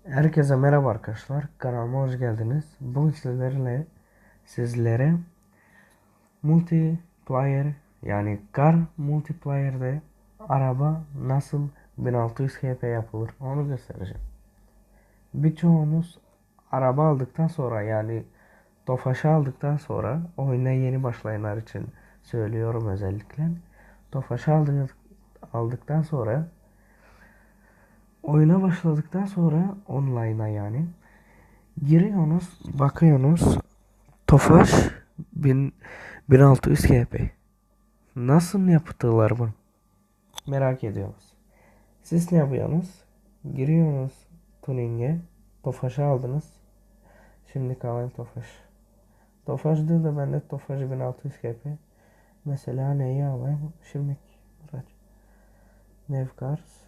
Herkese merhaba arkadaşlar. Kanalıma hoş geldiniz. Bugün sizlere multiplayer yani car multiplayer'de araba nasıl 1600 HP yapılır onu göstereceğim. Birçoğunuz araba aldıktan sonra yani Tofaş'ı aldıktan sonra oyuna yeni başlayanlar için söylüyorum özellikle. Tofaş'ı aldıktan sonra oyuna başladıktan sonra online'a yani giriyorsunuz, bakıyorsunuz. Tofaş 1600 KP. Nasıl yaptılar bunu? Merak ediyoruz. Siz ne yapıyorsunuz? Giriyorsunuz tuning'e. Tofaş'ı aldınız. Şimdi kalan Tofaş. Tofaş değil de bende Tofaş 1600 KP. Mesela neyi alayım? Şimdi araç. Nevcars.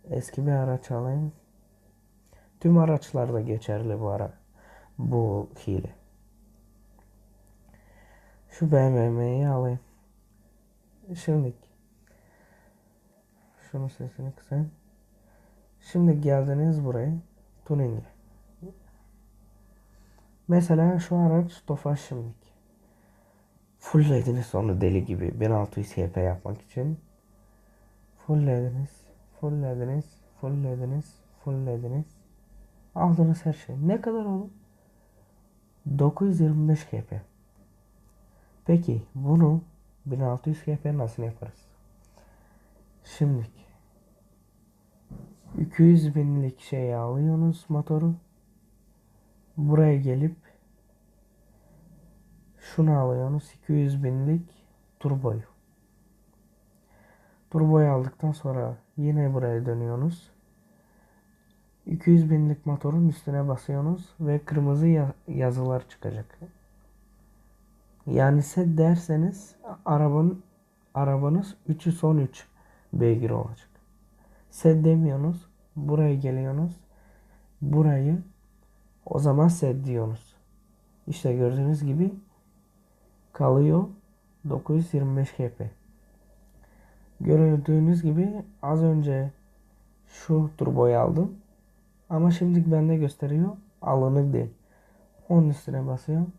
Eski bir araç alayım. Tüm araçlarda geçerli bu ara. Bu hile. Şu BMW'yi alayım. Şimdi şunun sesini kısayım. Şimdi geldiniz buraya. Tuning'e. Mesela şu araç Tofaş şimdilik. Fulllediniz onu deli gibi. 1600 HP yapmak için. Fulllediniz. Fulllediniz. Fulllediniz. Fulllediniz. Aldınız her şey. Ne kadar oldu? 925 HP. Peki bunu 1600 HP nasıl yaparız? Şimdilik 200 binlik şey alıyorsunuz motoru. Buraya gelip şunu alıyorsunuz 200 binlik turboyu. Turboyu aldıktan sonra yine buraya dönüyorsunuz. 200 binlik motorun üstüne basıyorsunuz ve kırmızı yazılar çıkacak. Yani set derseniz arabanız 313 beygir olacak. Set demiyorsunuz. Buraya geliyorsunuz. Burayı o zaman set diyorsunuz. İşte gördüğünüz gibi kalıyor 925 kp. Gördüğünüz gibi az önce şu turboyu aldım. Ama şimdilik bende gösteriyor. Alınık değil. Onun üstüne basıyorum.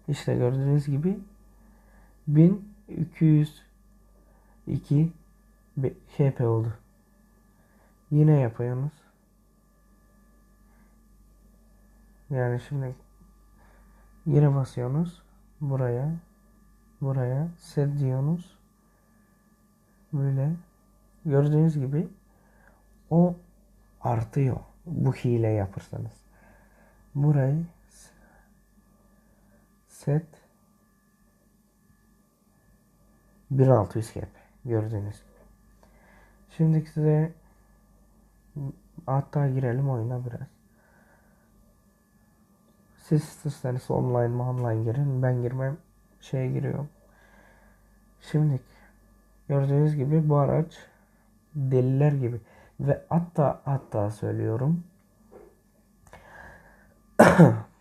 İşte gördüğünüz gibi 1202 HP oldu. Yine yapıyorsunuz. Yani şimdi yine basıyorsunuz. Buraya. Buraya. Set diyorsunuz. Böyle. Gördüğünüz gibi o artıyor. Bu hile yapırsanız. Burayı set 1600 kp. Gördüğünüz gibi. Şimdi size hatta girelim oyuna biraz. Siz isterseniz online girin. Ben girmem. Şeye giriyorum. Şimdi gördüğünüz gibi bu araç deliler gibi. Ve hatta söylüyorum.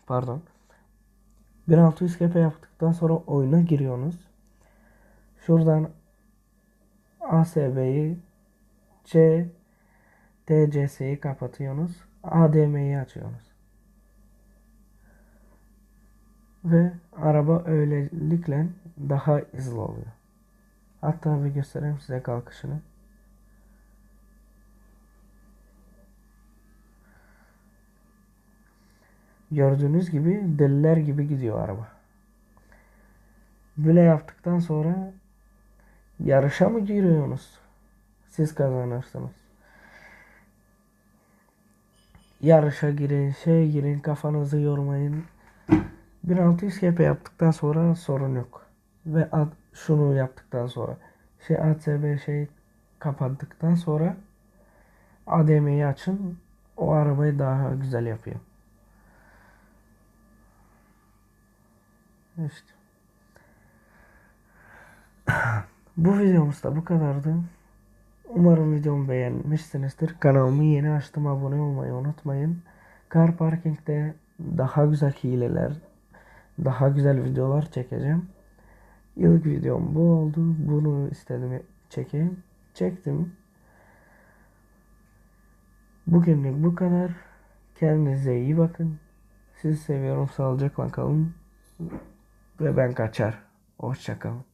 Pardon. 1600 kp yaptıktan sonra oyuna giriyorsunuz. Şuradan ASB'yi TCS'yi kapatıyorsunuz. ADM'yi açıyorsunuz. Ve araba öylelikle daha hızlı oluyor. Hatta bir göstereyim size kalkışını. Gördüğünüz gibi deliler gibi gidiyor araba. Böyle yaptıktan sonra yarışa mı giriyorsunuz? Siz kazanırsınız. Yarışa girin, girin, kafanızı yormayın. 1600 kp yaptıktan sonra sorun yok. Ve şunu yaptıktan sonra ATB kapattıktan sonra ADM'yi açın. O arabayı daha güzel yapıyor. İşte. Bu videomuz da bu kadardı. Umarım videomu beğenmişsinizdir. Kanalımı yeni açtım. Abone olmayı unutmayın. Car Parking'de daha güzel hileler, daha güzel videolar çekeceğim. İlk videom bu oldu. Bunu istedim çekeyim. Çektim. Bugünlük bu kadar. Kendinize iyi bakın. Sizi seviyorum. Sağlıcakla kalın. Ve ben kaçar. Hoşça kalın.